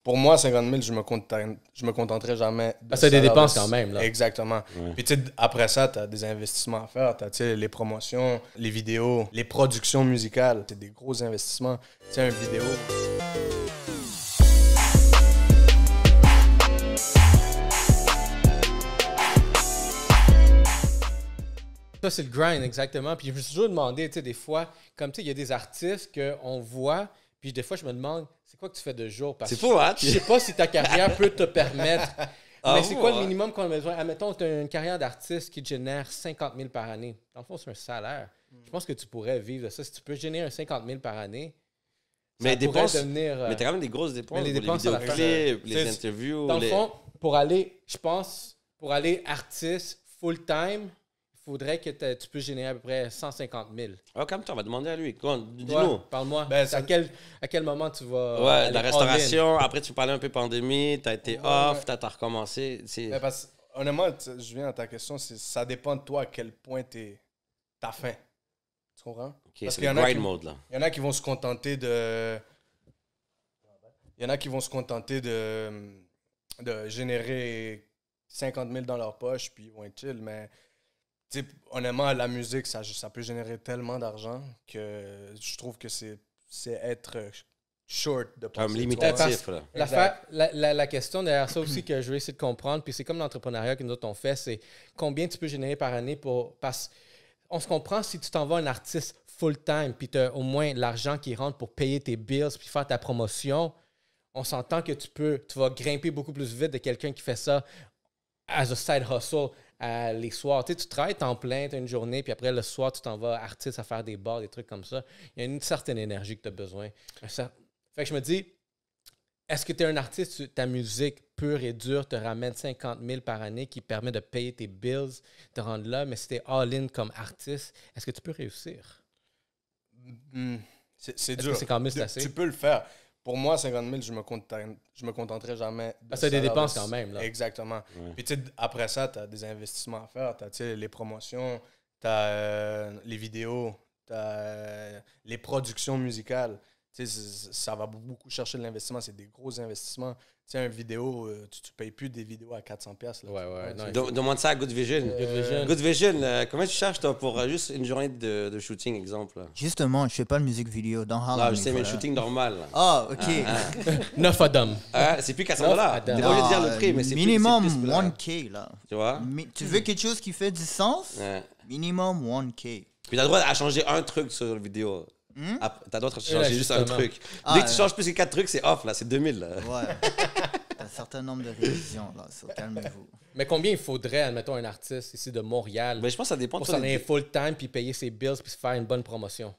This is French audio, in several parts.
pour moi, 50 000, je me contenterai jamais de c'est des dépenses quand même. Là. Exactement. Ouais. Puis tu sais, après ça, tu as des investissements à faire. Tu as les promotions, les vidéos, les productions musicales. C'est des gros investissements. Tu sais, une vidéo... Ça, c'est le grind, exactement. Puis je me suis toujours demandé, tu sais, des fois, comme tu sais, il y a des artistes qu'on voit, puis des fois, je me demande, c'est quoi que tu fais de jour? Parce que je sais pas si ta carrière peut te permettre. Mais c'est quoi le minimum qu'on a besoin? Admettons, tu as une carrière d'artiste qui te génère 50 000 par année. Dans le fond, c'est un salaire. Je pense que tu pourrais vivre de ça. Si tu peux générer 50 000 par année, mais mais t'as quand même des grosses dépenses. Les dépenses pour les vidéoclips, les interviews. Dans le fond, pour aller artiste full-time, il faudrait que tu puisses générer à peu près 150 000. Ah, comme toi, on va demander à lui. Dis-nous. Parle-moi. À quel moment tu vas. Ouais, la restauration. Après, tu parlais un peu pandémie. Tu as été off, tu as recommencé. Honnêtement, je viens à ta question. Ça dépend de toi à quel point t'as faim. Tu comprends? Okay, parce qu'il y en a mode, là. Il y en a qui vont se contenter de. Il y en a qui vont se contenter de générer 50 000 dans leur poche, puis ils vont être chill, mais. T'sais, honnêtement, la musique, ça peut générer tellement d'argent que je trouve que c'est être short de penser. Comme limitatif. La question derrière ça aussi que je vais essayer de comprendre, puis c'est comme l'entrepreneuriat que nous autres on fait, c'est combien tu peux générer par année parce on se comprend si tu t'envoies un artiste full-time, puis tu as au moins l'argent qui rentre pour payer tes bills, puis faire ta promotion, on s'entend que tu vas grimper beaucoup plus vite de quelqu'un qui fait ça as a side hustle. Les soirs, tu travailles temps plein, tu as une journée, puis après le soir, tu t'en vas artiste à faire des bars, des trucs comme ça. Il y a une certaine énergie que tu as besoin. Fait que je me dis, est-ce que tu es un artiste, ta musique pure et dure te ramène 50 000 par année qui permet de payer tes bills, te rendre là, mais si tu es all-in comme artiste, est-ce que tu peux réussir? C'est dur. 50 000, c'est assez? Tu peux le faire. Pour moi, 50 000, je me contenterai jamais. C'est des dépenses quand même. Là. Exactement. Ouais. Puis après ça, tu as des investissements à faire. Tu as les promotions, tu as les vidéos, tu as les productions musicales. Ça va beaucoup chercher de l'investissement. C'est des gros investissements. Tu sais, une vidéo, tu payes plus des vidéos à 400$. Ouais. Demande ça à Good Vision. Good Vision, comment tu charges toi, pour juste une journée de shooting, exemple? Là? Justement, je fais pas de musique vidéo dans Harlem. Non, je sais, mais le shooting normal. Ah, OK. 9 Adam. C'est plus $400. T'es pas obligé de dire le prix, mais c'est minimum 1K, là. Tu vois? Tu veux quelque chose qui fait du sens? Minimum 1K. Puis t'as le droit à changer un truc sur la vidéo. T'as le droit de changer juste un truc. Dès que tu changes plus que 4 trucs, c'est off, là. C'est 2000, là. Ouais. T'as un certain nombre de révisions, là. Calmez-vous. Mais combien il faudrait, admettons, un artiste ici de Montréal je pense que ça dépend pour s'en aller full-time puis payer ses bills puis se faire une bonne promotion?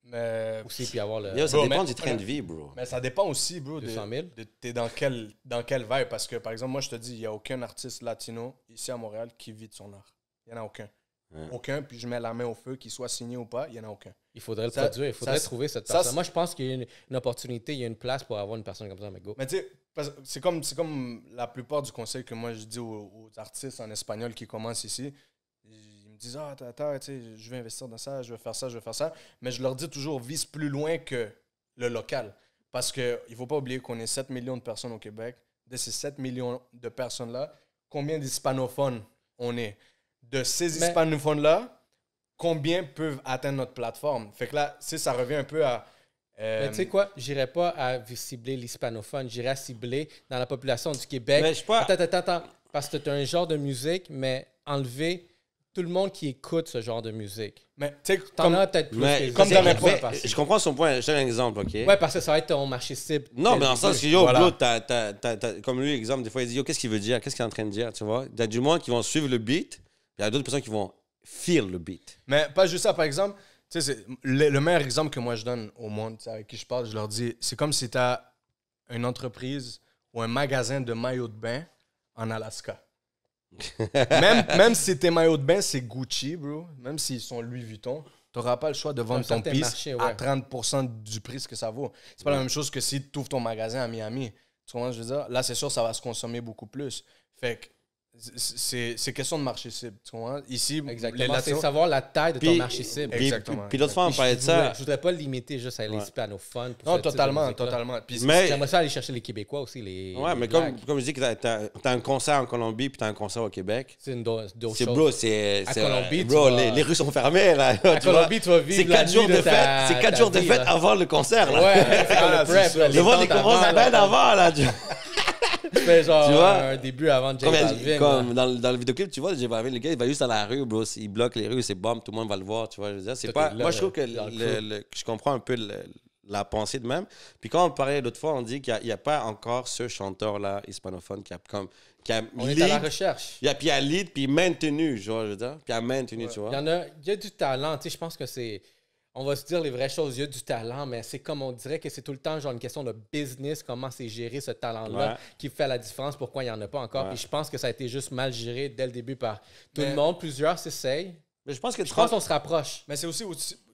Mais aussi, puis avoir le... ça dépend du train de vie, bro. Mais ça dépend aussi, bro, 200 000? T'es dans quel vibe. Parce que, par exemple, moi, je te dis, il n'y a aucun artiste latino ici à Montréal qui vit de son art. Il n'y en a aucun. Aucun, puis je mets la main au feu, qu'il soit signé ou pas, il n'y en a aucun. Il faudrait le produire, il faudrait trouver cette personne. Moi, je pense qu'il y a une opportunité, il y a une place pour avoir une personne comme ça, mais go. Mais tu sais, c'est comme la plupart du conseil que moi je dis aux artistes en espagnol qui commencent ici. Ils me disent, attends, tu sais, je vais investir dans ça, je vais faire ça. Mais je leur dis toujours, vise plus loin que le local. Parce qu'il ne faut pas oublier qu'on est 7 millions de personnes au Québec. De ces 7 millions de personnes-là, combien d'hispanophones on est? De ces hispanophones-là, combien peuvent atteindre notre plateforme? Fait que là, ça revient un peu à... Mais tu sais quoi? J'irais pas à cibler l'hispanophone. J'irais à cibler dans la population du Québec. Mais je sais pas... Attends. Parce que tu as un genre de musique, mais enlever tout le monde qui écoute ce genre de musique. Mais tu sais, t'en as peut-être plus. Comme dans les je comprends son point. Je donne un exemple, OK? Ouais, parce que ça va être ton marché cible. Non, mais dans le sens que, bro, comme lui, exemple, des fois, il dit, qu'est-ce qu'il veut dire? Qu'est-ce qu'il est en train de dire? Tu vois? Il y a du monde qui vont suivre le beat. Il y a d'autres personnes qui vont feel le beat. Mais pas juste ça, par exemple, tu sais, le meilleur exemple que moi je donne au monde, avec qui je parle, je leur dis, c'est comme si tu as une entreprise ou un magasin de maillots de bain en Alaska. même si tes maillots de bain, c'est Gucci, bro, même s'ils sont Louis Vuitton, tu n'auras pas le choix de vendre ton piece à 30% du prix que ça vaut. C'est pas la même chose que si tu ouvres ton magasin à Miami. Tu comprends ce que je veux dire? Là, c'est sûr, ça va se consommer beaucoup plus. Fait que c'est question de marché cible. Tu comprends? Ici, les Exactement. C'est latinos... savoir la taille de ton Puis- marché cible. Exactement. Puis l'autre fois, on parlait de ça. Je voudrais pas le limiter juste à les Ouais. hispanophones. pour Non, ce type de totalement, musique-là. totalement. Puis Mais- J'aimerais ça aller chercher les Québécois aussi. Ouais, mais comme je dis que t'as un concert en Colombie puis t'as un concert au Québec. C'est une d'autres C'est choses. bro, c'est. À Colombie, tu bro, vas- les rues sont fermées, là. À tu vois. Colombie, tu vas vivre C'est la 4 jours nuit de de fête. ta- C'est 4 ta jours de vie, fête là. avant le concert, là. Ouais, c'est comme le prep. là, Le monde, il tentes commence à avant, là, peine avant, là. Tu fais genre Tu vois? un début avant J Balvin. Comme dans le vidéoclip, tu vois, J Balvin, le gars, il va juste à la rue, bro. Il bloque les rues, c'est bombe, tout le monde va le voir, tu vois. Je veux dire, c'est Toi, pas. t'es là, Moi, je trouve que dans le je comprends un peu la pensée de même. Puis quand on parlait l'autre fois, on dit qu'il n'y a pas encore ce chanteur-là, hispanophone, qui a On est à la lead, recherche. puis il a lead, puis maintenu, tu vois, je veux dire. Puis il a maintenu, tu vois. Il y a du talent. Tu sais, je pense que c'est... On va se dire les vraies choses. Il y a du talent, mais c'est comme on dirait que c'est tout le temps genre une question de business, comment c'est géré ce talent-là Ouais. qui fait la différence, pourquoi il n'y en a pas encore. Ouais. Puis je pense que ça a été juste mal géré dès le début par tout Mais- le monde. Plusieurs s'essayent. Mais je pense que Je pense qu'on se rapproche. Mais c'est aussi,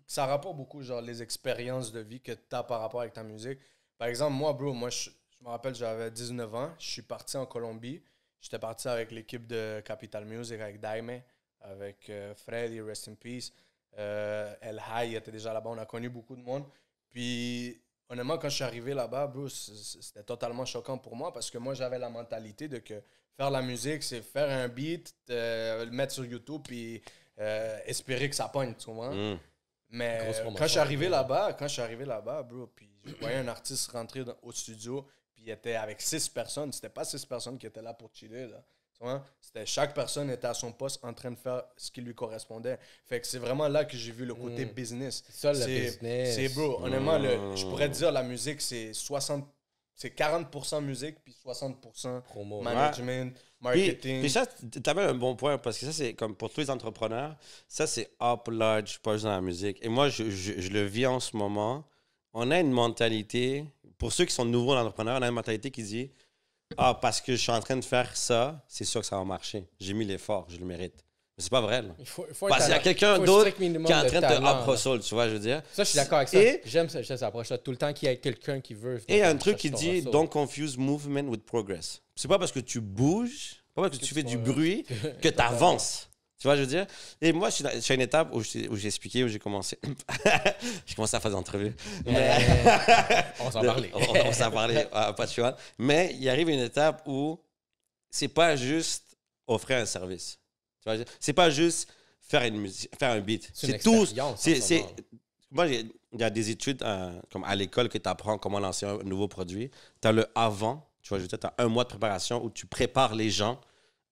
ça rapporte beaucoup, genre, les expériences de vie que tu as par rapport avec ta musique. Par exemple, moi, bro, je me rappelle, j'avais 19 ans. Je suis parti en Colombie. J'étais parti avec l'équipe de Capital Music, avec Daime, avec Freddy, Rest in Peace. El High était déjà là-bas. On a connu beaucoup de monde. Puis, honnêtement, quand je suis arrivé là-bas, bro, c'était totalement choquant pour moi parce que moi, j'avais la mentalité de que faire la musique, c'est faire un beat, le mettre sur YouTube, puis espérer que ça pogne, tu comprends? Mais Grosse promotion. quand je suis arrivé là-bas, bro, puis je voyais un artiste rentrer au studio, puis il était avec 6 personnes. C'était pas 6 personnes qui étaient là pour chiller, là. Tu vois? C'était chaque personne était à son poste en train de faire ce qui lui correspondait. Fait que c'est vraiment là que j'ai vu le côté business. C'est ça, le business. C'est, bro, honnêtement, je pourrais dire la musique, c'est 40% musique, puis 60% Promo. management, marketing. Puis ça, tu avais un bon point, parce que ça, c'est comme pour tous les entrepreneurs, ça, c'est up large, pas juste dans la musique. Et moi, je le vis en ce moment. On a une mentalité, pour ceux qui sont nouveaux entrepreneurs, on a une mentalité qui dit parce que je suis en train de faire ça, c'est sûr que ça va marcher. J'ai mis l'effort, je le mérite. Mais c'est pas vrai, là. Il faut Parce qu'il y a quelqu'un d'autre qui est en train de te up hustle, tu vois, je veux dire. Ça, je suis d'accord avec ça. Et- J'aime cette approche-là. Tout le temps qu'il y a quelqu'un qui veut. Et il y a un truc qui chercher dit ton don't confuse movement with progress. C'est pas parce que tu bouges, pas parce que tu fais du bruit que tu avances. Tu vois, je veux dire? Et moi, je suis à une étape où j'ai expliqué, où j'ai commencé. J'ai commencé à faire des entrevues. On s'en parlait. On s'en parlait à pas de choix. Mais il arrive une étape où c'est pas juste offrir un service. Tu vois, c'est pas juste faire une musique, faire un beat. C'est une C'est tout. expérience, en ce moment. Moi, il y a des études comme à l'école que tu apprends comment lancer un nouveau produit. Tu as le avant, tu vois, je veux dire, tu as un mois de préparation où tu prépares les gens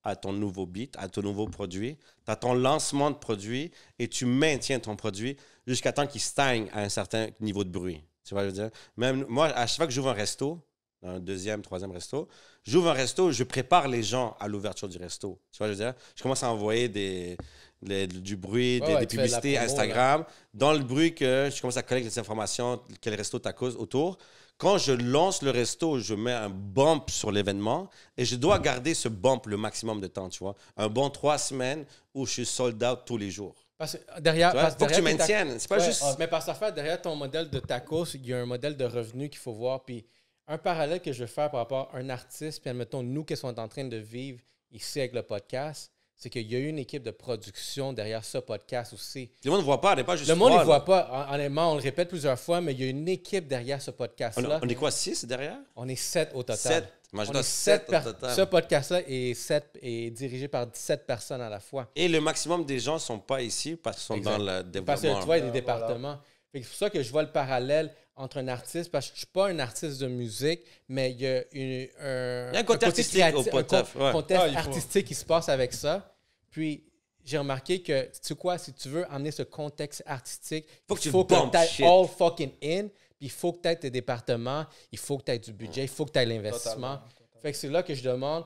à ton nouveau beat, à ton nouveau produit. Tu as ton lancement de produit et tu maintiens ton produit jusqu'à temps qu'il stagne à un certain niveau de bruit. Tu vois, je veux dire? Même moi, à chaque fois que j'ouvre un resto, un deuxième, troisième resto, j'ouvre un resto, je prépare les gens à l'ouverture du resto. Tu vois, je veux dire? Je commence à envoyer du bruit, Ouais, des tu fais de la publicités, promo, Instagram. Dans le bruit que je commence à collecter des informations, quel resto t'accuse autour. Quand je lance le resto, je mets un bump sur l'événement et je dois garder ce bump le maximum de temps, tu vois. Un bon 3 semaines où je suis sold out tous les jours. Parce que derrière, Tu vois, faut que tu maintiennes. C'est pas juste... Mais par sa fait, derrière ton modèle de tacos, il y a un modèle de revenu qu'il faut voir. Puis un parallèle que je veux faire par rapport à un artiste, puis admettons, nous, qu'est-ce qu'on est en train de vivre ici avec le podcast, c'est qu'il y a eu une équipe de production derrière ce podcast aussi. Le monde ne voit pas, on n'est pas juste Le monde ne trois, voit là. pas. Honnêtement, on le répète plusieurs fois, mais il y a une équipe derrière ce podcast-là. On est quoi, 6 derrière? On est 7 au total. 7. Moi, je On dois est 7 7 au total. Ce podcast-là est dirigé par 17 personnes à la fois. Et le maximum des gens ne sont pas ici parce qu'ils sont Exact. dans le développement. Parce que tu vois, il y a des Voilà. départements. Fait que c'est pour ça que je vois le parallèle entre un artiste, parce que je ne suis pas un artiste de musique, mais il y a un côté artistique au Potaf, ouais. contexte Ah, il faut. artistique qui se passe avec ça. Puis, j'ai remarqué que, tu sais quoi, si tu veux amener ce contexte artistique, Faut que tu il faut bumpes que tu shit. all fucking in, puis il faut que tu aies tes départements, il faut que tu aies du budget, il faut que tu aies l'investissement. Totalement. Fait que c'est là que je demande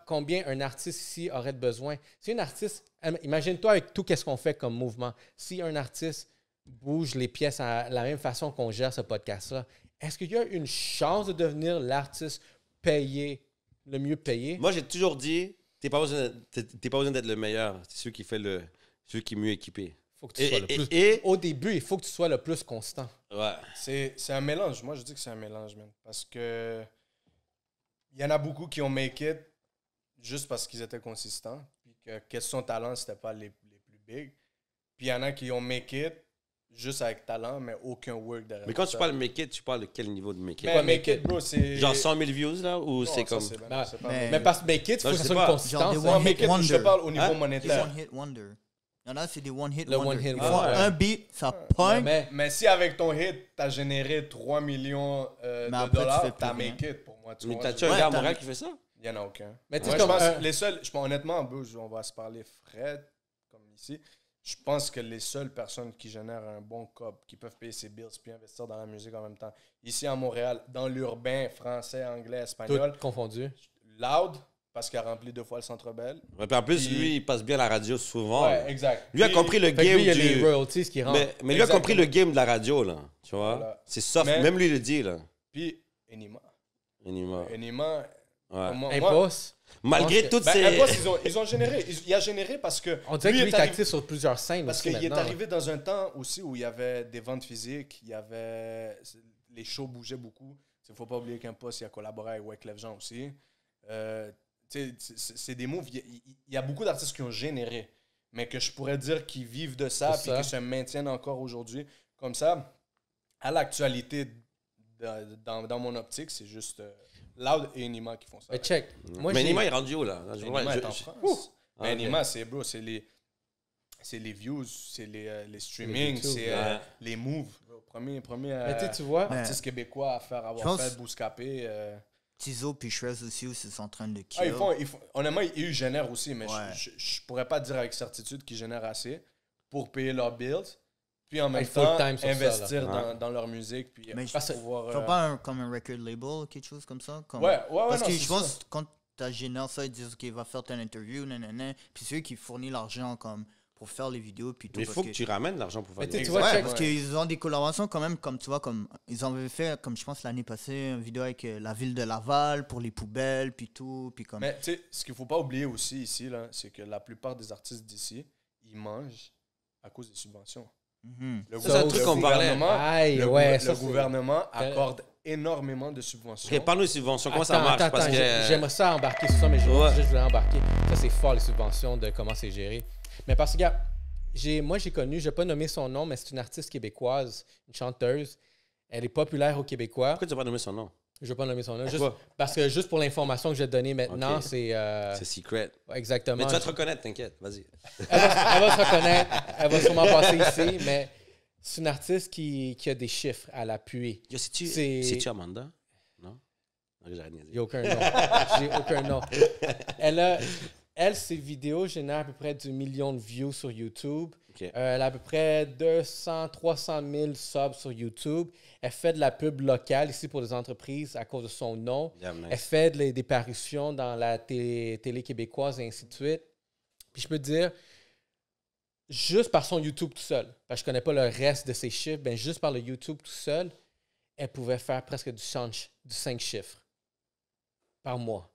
combien un artiste ici aurait de besoin. Si un artiste, imagine-toi avec tout ce qu'on fait comme mouvement, si un artiste bouge les pièces à la même façon qu'on gère ce podcast-là, est-ce qu'il y a une chance de devenir l'artiste payé, le mieux payé? Moi, j'ai toujours dit, t'es pas besoin d'être le meilleur. C'est celui qui fait celui qui est mieux équipé. Faut que tu sois le plus. Et- Au début, il faut que tu sois le plus constant. Ouais. C'est un mélange. Moi, je dis que c'est un mélange, man. Parce que il y en a beaucoup qui ont make it juste parce qu'ils étaient consistants. Puis que question talent, c'était pas les plus big. Puis il y en a qui ont make it juste avec talent, mais aucun work derrière. Mais quand ça. tu parles make it, tu parles de quel niveau de make it? Mais make it, bro, c'est... Genre 100 000 views, là? Ou Non, c'est ça, comme... ben, c'est pas Mais- Mais parce que make it, il faut Non, que je ça sais soit une pas. consistance. Genre des Non, one make hit it, je te wonder. parle au niveau Hein? Des monétaire. one hit wonder. Il y en a, c'est des one hit Le wonder. one hit Ils wonder. font Ouais. un beat, ça pogne. Mais si avec ton hit, t'as généré 3 millions de après, tu dollars, fais plus t'as rien. make it pour moi. Tu Mais vois, t'as-tu je- un Ouais, gars à t'as- Montréal qui fait ça? Il y en a aucun. Mais tu sais, Moi, je comme pense les seuls, honnêtement, bro, on va se parler Fred, comme ici. Je pense que les seules personnes qui génèrent un bon cop, qui peuvent payer ses bills puis investir dans la musique en même temps, ici à Montréal, dans l'urbain, français, anglais, espagnol, tout confondu. Loud, parce qu'il a rempli 2 fois le Centre Bell. Ouais, puis en plus, Puis- lui, il passe bien à la radio souvent. Ouais, exact. Lui a Puis- compris le Fait que game lui, il y a du... les royalties qui rentrent. Mais lui a compris Exactement. le game de la radio, là. Tu vois? Voilà. C'est soft. Mais- Même lui le dit, là. Puis Enima. Anima. Enima, Ouais. moi, Impulse. Malgré pense que- toutes ben, ces... Impulse, ils ont généré. Il a généré parce que. On dirait que il lui est est arrivé- actif sur plusieurs scènes Parce aussi qu'il est maintenant. arrivé dans un temps aussi où il y avait des ventes physiques, il y avait. Les shows bougeaient beaucoup. Il ne faut pas oublier qu'Impost, il a collaboré avec Wyclef Jean aussi. C'est des moves. Il y a beaucoup d'artistes qui ont généré, mais que je pourrais dire qu'ils vivent de ça C'est puis ça. qui se maintiennent encore aujourd'hui. Comme ça, à l'actualité, dans mon optique, c'est juste Loud et Enima qui font ça. Mais check. Moi, Mais j'ai- Anima est rendu où, là? Enima est en France. Mais Ah, Enima, c'est bro, c'est les views, c'est les streamings, YouTube, c'est ouais. les moves. Bro. Premier Mais tu vois, Ouais. artiste québécois à Je avoir pense- fait Bouscapé. Tizo puis Shrez aussi, ils sont en train de kill. Ils font, honnêtement, ils génèrent aussi, mais Ouais. je pourrais pas dire avec certitude qu'ils génèrent assez pour payer leurs bills, puis en même full temps time sur ça, investir là. dans leur musique, puis Mais je pouvoir... Faut pas comme un record label, quelque chose comme ça? Comme... Ouais, Parce non, que c'est je ça. pense que quand tu génères ça, ils disent OK, va faire telle interview, nanana. Puis c'est eux qui fournissent l'argent comme pour faire les vidéos. Puis tout, Mais il parce faut que tu ramènes l'argent pour faire Mais des... tu vois, Exact. check. parce qu'ils ont des collaborations quand même, comme tu vois, comme ils avaient fait, comme je pense l'année passée, une vidéo avec la ville de Laval pour les poubelles, puis tout. Puis comme. Mais tu sais, ce qu'il faut pas oublier aussi ici, là, c'est que la plupart des artistes d'ici, ils mangent à cause des subventions. Mhm. Le Ça, c'est un truc qu'on parlait. Aïe, le ouais, gou- ça, le c'est- gouvernement accorde énormément de subventions. Ok, parle-nous de subventions. Comment ça marche? Parce que... J'aimerais ça embarquer sur ça, mais je Ouais. juste voulais embarquer. Ça, c'est fort, les subventions, de comment c'est géré. Mais parce que, regarde, moi, j'ai connu, je vais pas nommer son nom, mais c'est une artiste québécoise, une chanteuse. Elle est populaire aux Québécois. Pourquoi tu n'as pas nommé son nom? Je vais pas nommer son nom. Pourquoi? Parce que juste pour l'information que je vais te donner maintenant, Ok. c'est... C'est secret. exactement. Mais tu vas te reconnaître, t'inquiète. Vas-y. Elle va se reconnaître. Elle va sûrement passer ici, mais c'est une artiste qui a des chiffres à l'appui. Yo, c'est-tu C'est- c'est-tu Amanda? Non? Non, j'ai rien dit. Il n'y a aucun nom. J'ai aucun nom. Elle, ses vidéos génèrent à peu près du million de views sur YouTube. Ok. Elle a à peu près 200, 300 000 subs sur YouTube. Elle fait de la pub locale ici pour les entreprises à cause de son nom. Yeah, nice. Elle fait des parutions dans la télé québécoise et ainsi de suite. Puis je peux te dire, juste par son YouTube tout seul, parce que je ne connais pas le reste de ses chiffres, ben juste par le YouTube tout seul, elle pouvait faire presque du 5 chiffres par mois.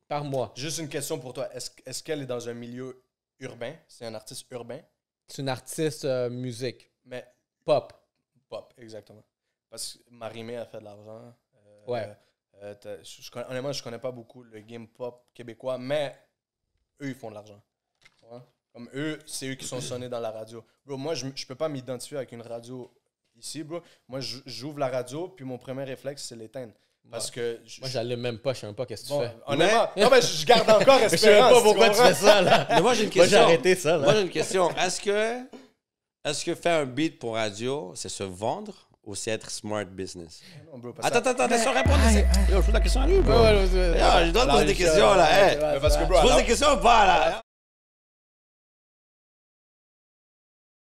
Par mois. Juste une question pour toi. Est-ce qu'elle est dans un milieu urbain? C'est un artiste urbain? C'est une artiste musique, Mais pop. pop, exactement. Parce que Marie-Mé a fait de l'argent. Ouais. Honnêtement, je connais pas beaucoup le game pop québécois, mais eux, ils font de l'argent. Ouais. Comme eux, c'est eux qui sont sonnés dans la radio. Bro, moi, je peux pas m'identifier avec une radio ici, bro. Moi, j'ouvre la radio, puis mon premier réflexe, c'est l'éteindre. Parce que... Moi, je l'allume même pas, je sais même pas qu'est-ce que Bon, tu fais. honnêtement, non, mais je garde encore Je sais même espérance. pas pourquoi tu comprends? fais ça, là. Mais moi, j'ai une Moi, j'ai question. arrêté ça, Moi, là. j'ai une question. Est-ce que faire un beat pour radio, c'est se vendre ou c'est être smart business? Non, bro, parce que Attends, laisse-moi répondre. Yo, je pose la question à lui, bro. Ouais, Yo, je dois te poser des questions, là. Hey. Mais parce que, bro, Tu poses alors- des questions ou pas, là?